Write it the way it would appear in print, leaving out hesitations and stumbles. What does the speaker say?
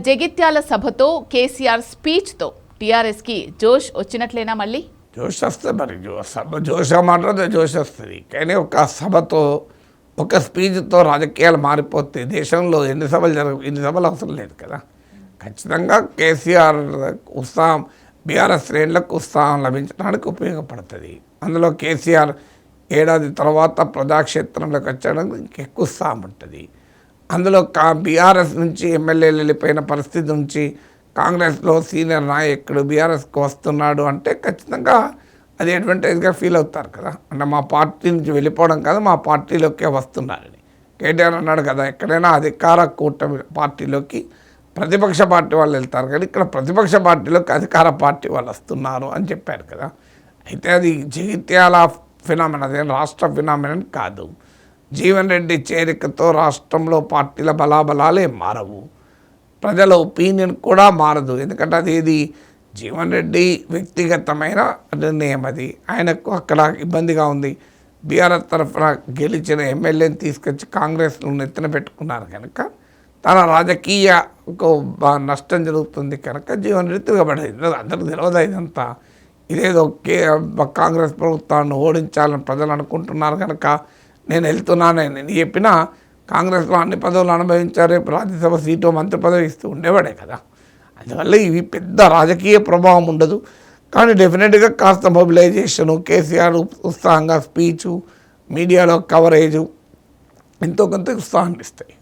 జగిత్యాల సభతో కేసీఆర్ స్పీచ్తో టీఆర్ఎస్కి జోష్ వచ్చినట్లేనా మళ్ళీ? జోష్ వస్తుంది మరి సభ జోష్ మాట్లాడితే జోష్ వస్తుంది. కానీ ఒక సభతో ఒక స్పీచ్తో రాజకీయాలు మారిపోతే దేశంలో ఎన్ని సభలు అవసరం లేదు కదా. ఖచ్చితంగా కేసీఆర్ ఉత్సాహం బీఆర్ఎస్ శ్రేణులకు ఉత్సాహం లభించడానికి ఉపయోగపడుతుంది. అందులో కేసీఆర్ ఏడాది తర్వాత ప్రజాక్షేత్రంలోకి వచ్చడానికి ఇంకెక్కువ ఉత్సాహం ఉంటుంది. అందులో బీఆర్ఎస్ నుంచి ఎమ్మెల్యేలు వెళ్ళిపోయిన పరిస్థితి నుంచి కాంగ్రెస్లో సీనియర్ నాయకుడు బీఆర్ఎస్కి వస్తున్నాడు అంటే ఖచ్చితంగా అది అడ్వాంటేజ్గా ఫీల్ అవుతారు కదా. అంటే మా పార్టీ నుంచి వెళ్ళిపోవడం కాదు, మా పార్టీలోకే వస్తున్నారని కేటీఆర్ అన్నాడు కదా. ఎక్కడైనా అధికార కూటమి పార్టీలోకి ప్రతిపక్ష పార్టీ వాళ్ళు వెళ్తారు కానీ ఇక్కడ ప్రతిపక్ష పార్టీలోకి అధికార పార్టీ వాళ్ళు వస్తున్నారు అని చెప్పారు కదా. అయితే అది జగిత్యాల ఫినామినా, అదేం రాష్ట్ర ఫినామినా కాదు. జీవన్ రెడ్డి చేరికతో రాష్ట్రంలో పార్టీల బలాబలాలే మారవు, ప్రజల ఒపీనియన్ కూడా మారదు. ఎందుకంటే అది జీవన్ రెడ్డి వ్యక్తిగతమైన నిర్ణయం, అది ఆయనకు అక్కడ ఇబ్బందిగా ఉంది. బీఆర్ఎస్ తరఫున గెలిచిన ఎమ్మెల్యేని తీసుకొచ్చి కాంగ్రెస్ను నెత్తిన పెట్టుకున్నారు కనుక తన రాజకీయ నష్టం జరుగుతుంది కనుక జీవన్ రెడ్డి తిరగబడేది. అందరికి తెలియదు ఇదంతా. ఇదేదో కాంగ్రెస్ ప్రభుత్వాన్ని ఓడించాలని ప్రజలు అనుకుంటున్నారు కనుక నేను వెళ్తున్నానని నేను చెప్పినా కాంగ్రెస్లో అన్ని పదవులు అనుభవించారు, రేపు రాజ్యసభ సీటు మంత్రి పదవి ఇస్తూ ఉండేవాడే కదా. అందువల్ల ఇవి పెద్ద రాజకీయ ప్రభావం ఉండదు. కానీ డెఫినెట్గా కాస్త మొబిలైజేషను, కేసీఆర్ ఉత్సాహంగా స్పీచు, మీడియాలో కవరేజు ఎంతో కొంత ఉత్సాహాన్ని ఇస్తాయి.